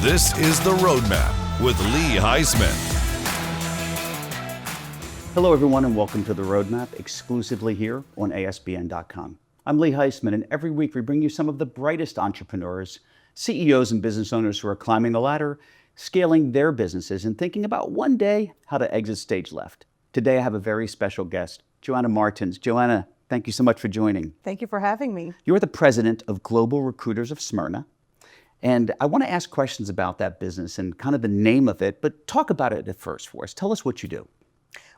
This is The Roadmap with Lee Heisman. Hello, everyone, and welcome to The Roadmap, exclusively here on ASBN.com. I'm Lee Heisman, and every week we bring you some of the brightest entrepreneurs, CEOs, and business owners who are climbing the ladder, scaling their businesses, and thinking about one day how to exit stage left. Today, I have a very special guest, Joana Martins. Joana, thank you so much for joining. Thank you for having me. You're the president of Global Recruiters of Smyrna. And I want to ask questions about that business and kind of the name of it, but talk about it at first for us. Tell us what you do.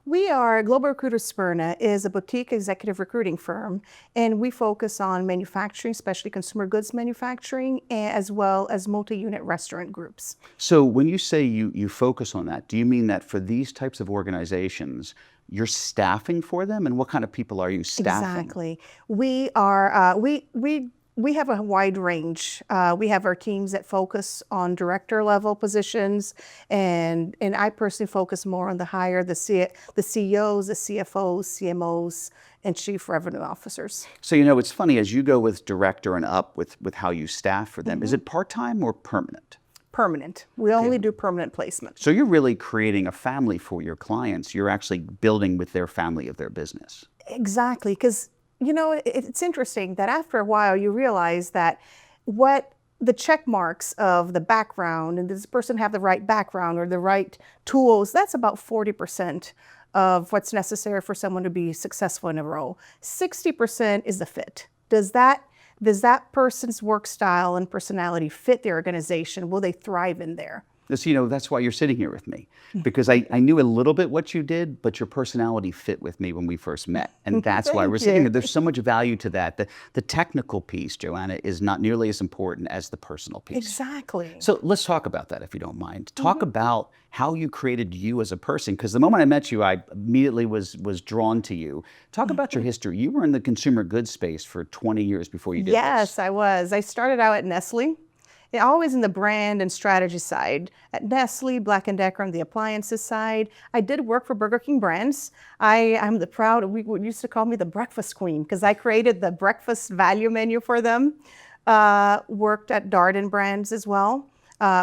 We are Global Recruiters of Smyrna is a boutique executive recruiting firm, and we focus on manufacturing, especially consumer goods manufacturing, as well as multi-unit restaurant groups. So when you say you focus on that, do you mean that for these types of organizations, you're staffing for them? And what kind of people are you staffing? Exactly. We are, we have a wide range. We have our teams that focus on director level positions, and I personally focus more on the CEOs, the CFOs, CMOs, and chief revenue officers. So, it's funny, as you go with director and up with how you staff for them, is it part-time or permanent? Permanent. We only do permanent placement. So you're really creating a family for your clients. You're actually building with their family of their business. Exactly, because it's interesting that after a while you realize that what the check marks of the background, and does this person have the right background or the right tools, that's about 40% of what's necessary for someone to be successful in a role. 60% is the fit. Does that person's work style and personality fit the organization? Will they thrive in there? So, that's why you're sitting here with me, because I knew a little bit what you did, but your personality fit with me when we first met. And that's why we're sitting here. There's so much value to that. The technical piece, Joana, is not nearly as important as the personal piece. Exactly. So let's talk about that, if you don't mind. Talk about how you created you as a person, because the moment I met you, I immediately was drawn to you. Talk about your history. You were in the consumer goods space for 20 years before you did this. Yes, I was. I started out at Nestle. Always in the brand and strategy side. At Nestle, Black & Decker on the appliances side. I did work for Burger King brands. I'm we used to call me the breakfast queen because I created the breakfast value menu for them. Worked at Darden brands as well,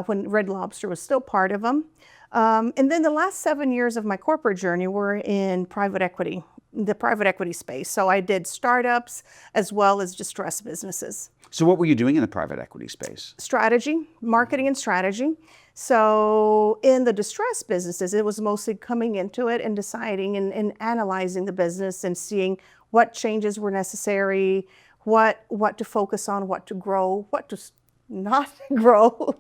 when Red Lobster was still part of them. And then the last 7 years of my corporate journey were in private equity, the private equity space. So I did startups as well as distressed businesses. So what were you doing in the private equity space? Strategy, marketing and strategy. So in the distressed businesses, it was mostly coming into it and deciding and analyzing the business and seeing what changes were necessary, what to focus on, what to grow, what to not grow.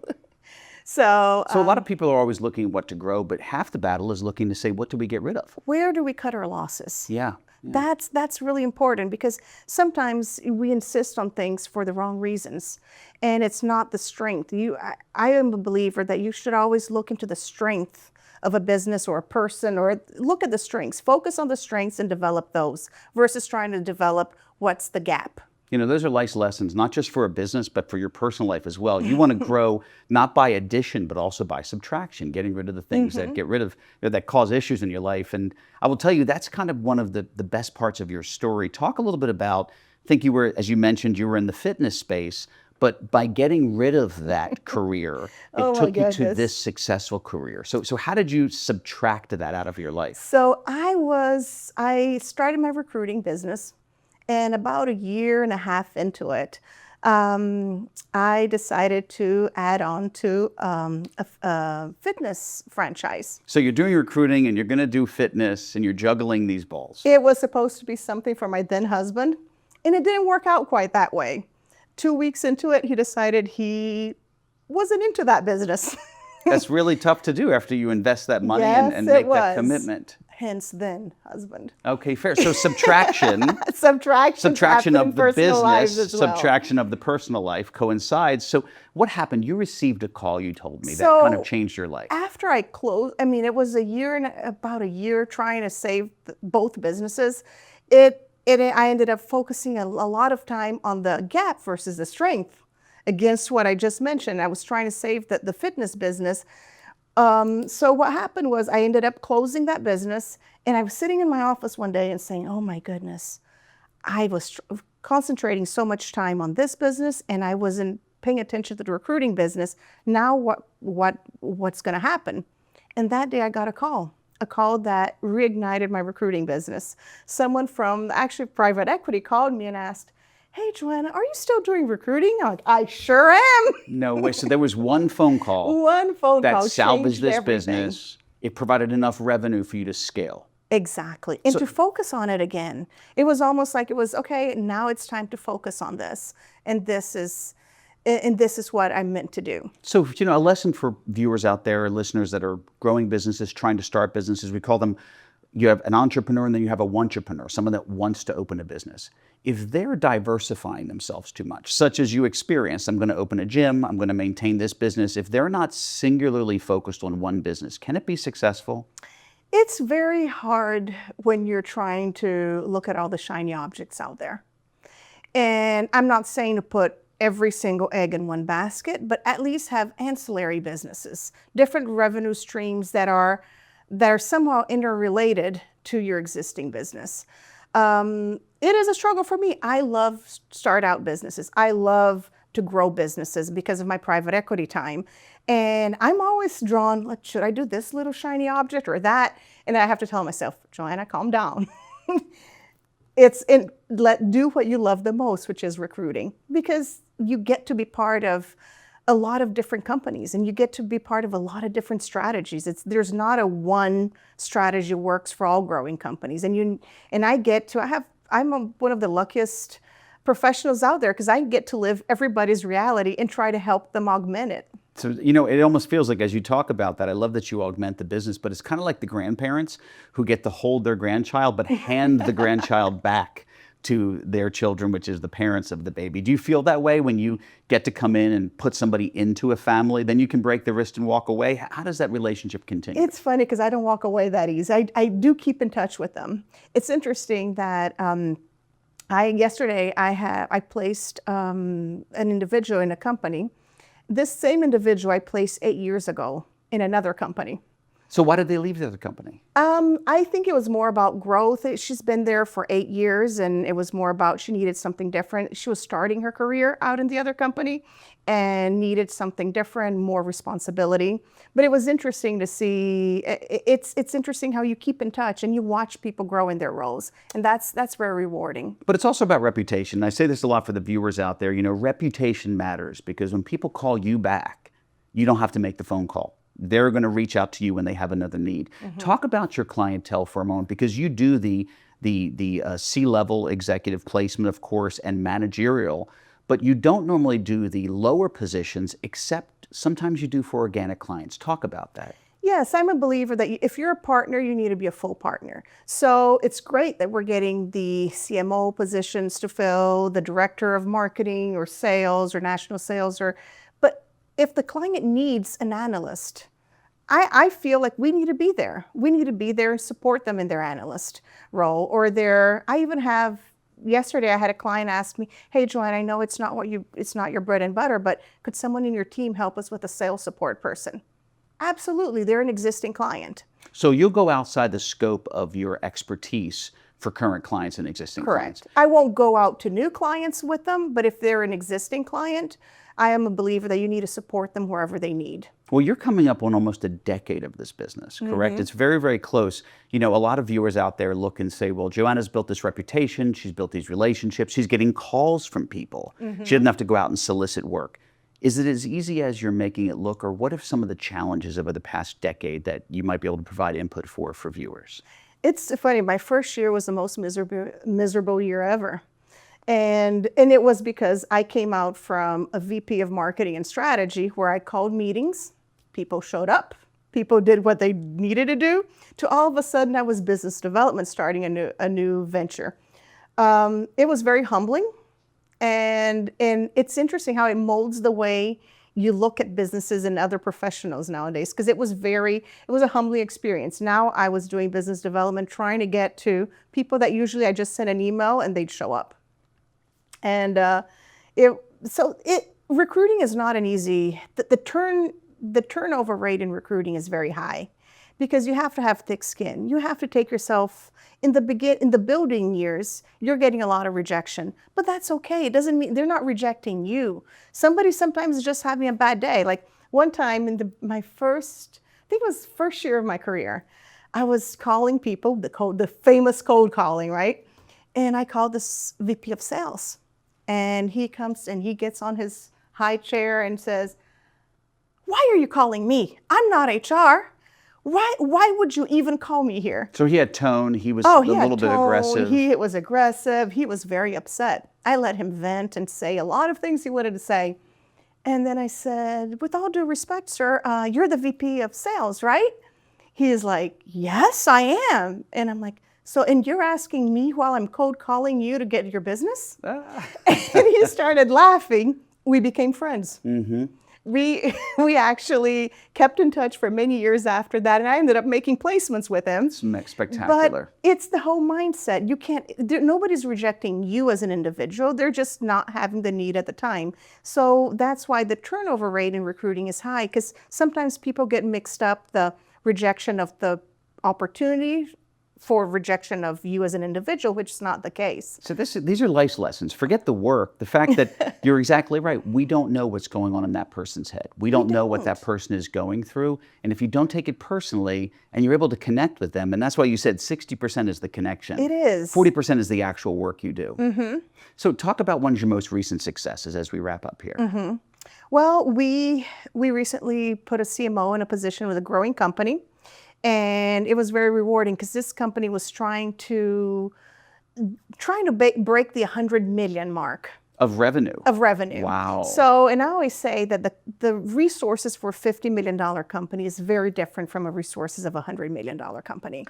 So a lot of people are always looking at what to grow, but half the battle is looking to say, what do we get rid of? Where do we cut our losses? Yeah. That's really important, because sometimes we insist on things for the wrong reasons, and it's not the strength. I am a believer that you should always look into the strength of a business or a person, or look at the strengths, focus on the strengths and develop those versus trying to develop what's the gap. Those are life lessons, not just for a business, but for your personal life as well. You want to grow not by addition, but also by subtraction, getting rid of the things that cause issues in your life. And I will tell you, that's kind of one of the best parts of your story. Talk a little bit about, I think you were, as you mentioned, you were in the fitness space, but by getting rid of that career, it took you to this successful career. So how did you subtract that out of your life? So I started my recruiting business. And about a year and a half into it, I decided to add on to a fitness franchise. So you're doing recruiting and you're going to do fitness and you're juggling these balls. It was supposed to be something for my then husband, and it didn't work out quite that way. 2 weeks into it, he decided he wasn't into that business. That's really tough to do after you invest that money and make that commitment. Hence then husband. Okay, fair. So subtraction subtraction of the business, as well. Subtraction of the personal life coincides. So what happened? You received a call, you told me, that kind of changed your life. After I closed, it was about a year trying to save both businesses. I ended up focusing a lot of time on the gap versus the strength against what I just mentioned. I was trying to save the fitness business. So what happened was I ended up closing that business, and I was sitting in my office one day and saying, oh my goodness, I was concentrating so much time on this business, and I wasn't paying attention to the recruiting business. Now what's going to happen? And that day I got a call that reignited my recruiting business. Someone from actually private equity called me and asked, "Hey, Joanna, are you still doing recruiting?" I'm like, "I sure am." No way. So there was one phone call that salvaged this business. It provided enough revenue for you to scale. Exactly. And to focus on it again. It was almost like it was, okay, now it's time to focus on this. And this is what I'm meant to do. So, a lesson for viewers out there, listeners that are growing businesses, trying to start businesses, we call them, you have an entrepreneur and then you have a wantrepreneur, someone that wants to open a business. If they're diversifying themselves too much, such as you experienced, I'm going to open a gym, I'm going to maintain this business. If they're not singularly focused on one business, can it be successful? It's very hard when you're trying to look at all the shiny objects out there. And I'm not saying to put every single egg in one basket, but at least have ancillary businesses, different revenue streams that are somehow interrelated to your existing business. It is a struggle for me. I love start out businesses. I love to grow businesses because of my private equity time. And I'm always drawn, like, should I do this little shiny object or that? And I have to tell myself, Joanna, calm down. Do what you love the most, which is recruiting, because you get to be part of a lot of different companies and you get to be part of a lot of different strategies. There's not a one strategy works for all growing companies. I'm one of the luckiest professionals out there because I get to live everybody's reality and try to help them augment it. So, it almost feels like as you talk about that, I love that you augment the business, but it's kind of like the grandparents who get to hold their grandchild, but hand the grandchild back to their children, which is the parents of the baby. Do you feel that way when you get to come in and put somebody into a family? Then you can break the wrist and walk away. How does that relationship continue? It's funny because I don't walk away that easy. I do keep in touch with them. It's interesting that yesterday I placed an individual in a company. This same individual I placed 8 years ago in another company. So why did they leave the other company? I think it was more about growth. She's been there for 8 years and it was more about she needed something different. She was starting her career out in the other company and needed something different, more responsibility. But it was interesting to see, it's interesting how you keep in touch and you watch people grow in their roles. And that's very rewarding. But it's also about reputation. I say this a lot for the viewers out there, reputation matters because when people call you back, you don't have to make the phone call. They're going to reach out to you when they have another need. Mm-hmm. Talk about your clientele for a moment because you do the C-level executive placement, of course, and managerial, but you don't normally do the lower positions except sometimes you do for organic clients. Talk about that. Yes, I'm a believer that if you're a partner, you need to be a full partner. So it's great that we're getting the CMO positions to fill, the director of marketing or sales or national sales, but if the client needs an analyst, I feel like we need to be there. We need to be there and support them in their analyst role or yesterday I had a client ask me, "Hey, Joanne, I know it's not your bread and butter, but could someone in your team help us with a sales support person?" Absolutely, they're an existing client. So you'll go outside the scope of your expertise for current clients and existing clients. Correct. I won't go out to new clients with them, but if they're an existing client, I am a believer that you need to support them wherever they need. Well, you're coming up on almost a decade of this business, correct? Mm-hmm. It's very, very close. A lot of viewers out there look and say, well, Joanna's built this reputation, she's built these relationships, she's getting calls from people. Mm-hmm. She doesn't have to go out and solicit work. Is it as easy as you're making it look, or what are some of the challenges over the past decade that you might be able to provide input for viewers? It's funny, my first year was the most miserable year ever. And it was because I came out from a VP of marketing and strategy where I called meetings, people showed up, people did what they needed to do, to all of a sudden I was business development starting a new venture. It was very humbling and it's interesting how it molds the way you look at businesses and other professionals nowadays because it was a humbling experience. Now I was doing business development trying to get to people that usually I just sent an email and they'd show up. And recruiting is not an easy, the turnover rate in recruiting is very high because you have to have thick skin. You have to take yourself in the building years, you're getting a lot of rejection, but that's okay. It doesn't mean they're not rejecting you. Somebody sometimes is just having a bad day. Like one time in my first, I think it was first year of my career, I was calling people, the famous cold calling, right? And I called this VP of sales, and he comes and he gets on his high chair and says, "Why are you calling me? I'm not HR. Why would you even call me here?" So he had tone. He was a little bit aggressive. He was aggressive. He was very upset. I let him vent and say a lot of things he wanted to say. And then I said, "With all due respect, sir, you're the VP of sales, right?" He is like, "Yes, I am." And I'm like, and you're asking me while I'm cold calling you to get your business?" And he started laughing. We became friends. Mm-hmm. We actually kept in touch for many years after that, and I ended up making placements with him. It's spectacular. But it's the whole mindset. Nobody's rejecting you as an individual. They're just not having the need at the time. So that's why the turnover rate in recruiting is high, because sometimes people get mixed up the rejection of the opportunity for rejection of you as an individual, which is not the case. So these are life's lessons. Forget the work. The fact that you're exactly right. We don't know what's going on in that person's head. We don't know what that person is going through. And if you don't take it personally and you're able to connect with them, and that's why you said 60% is the connection. It is. 40% is the actual work you do. Mm-hmm. So talk about one of your most recent successes as we wrap up here. Mm-hmm. Well, we recently put a CMO in a position with a growing company. And it was very rewarding because this company was trying to break the 100 million mark. Of revenue? Of revenue. Wow. So, and I always say that the resources for a $50 million company is very different from the resources of a $100 million company.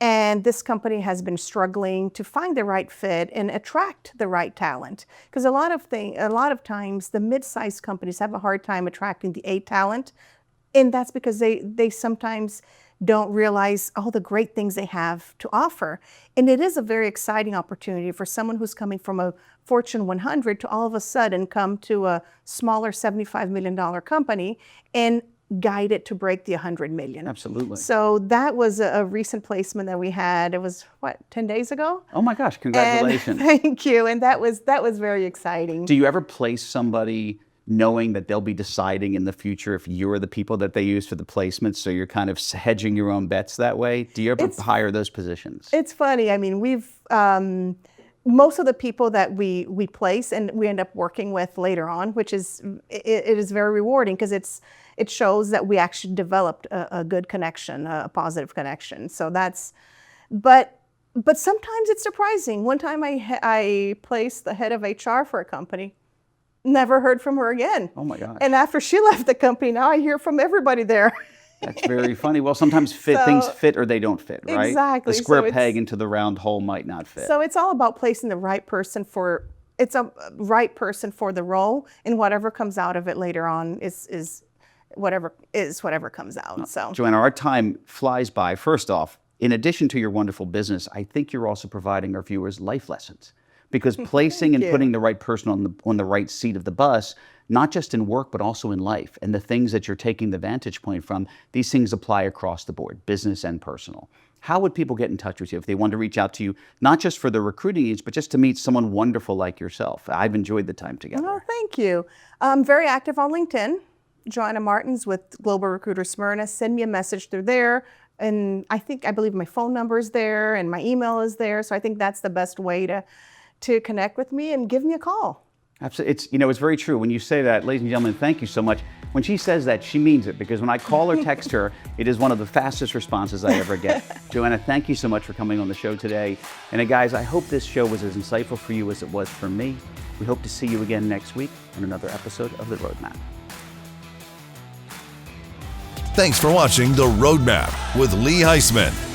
And this company has been struggling to find the right fit and attract the right talent. Because a lot of times the mid-sized companies have a hard time attracting the A talent. And that's because they sometimes don't realize all the great things they have to offer. And it is a very exciting opportunity for someone who's coming from a Fortune 100 to all of a sudden come to a smaller $75 million company and guide it to break the 100 million. Absolutely. So that was a recent placement that we had. It was, 10 days ago? Oh my gosh, congratulations. And thank you. And that was very exciting. Do you ever place somebody knowing that they'll be deciding in the future if you're the people that they use for the placements, so you're kind of hedging your own bets that way? Do you ever hire those positions? It's funny. I mean, we've most of the people that we place and we end up working with later on, which is it is very rewarding because it shows that we actually developed a good connection, a positive connection. So that's, but sometimes it's surprising. One time I placed the head of HR for a company. Never heard from her again. Oh my gosh. And after she left the company, now I hear from everybody there. That's very funny. Well, sometimes things fit or they don't fit, right? Exactly. The square peg into the round hole might not fit. So it's all about placing the right person it's a right person for the role, and whatever comes out of it later on is whatever comes out. So Joanna, our time flies by. First off, in addition to your wonderful business, I think you're also providing our viewers life lessons. Because placing and putting the right person on the right seat of the bus, not just in work, but also in life, and the things that you're taking the vantage point from, these things apply across the board, business and personal. How would people get in touch with you if they want to reach out to you, not just for the recruiting needs, but just to meet someone wonderful like yourself? I've enjoyed the time together. Oh, thank you. I'm very active on LinkedIn. Joana Martins with Global Recruiters of Smyrna. Send me a message through there. And I believe my phone number is there and my email is there. So I think that's the best way to connect with me and give me a call. Absolutely. It's very true. When you say that, ladies and gentlemen, thank you so much. When she says that, she means it, because when I call or text her, it is one of the fastest responses I ever get. Joanna, thank you so much for coming on the show today. And guys, I hope this show was as insightful for you as it was for me. We hope to see you again next week on another episode of The Roadmap. Thanks for watching The Roadmap with Lee Heisman.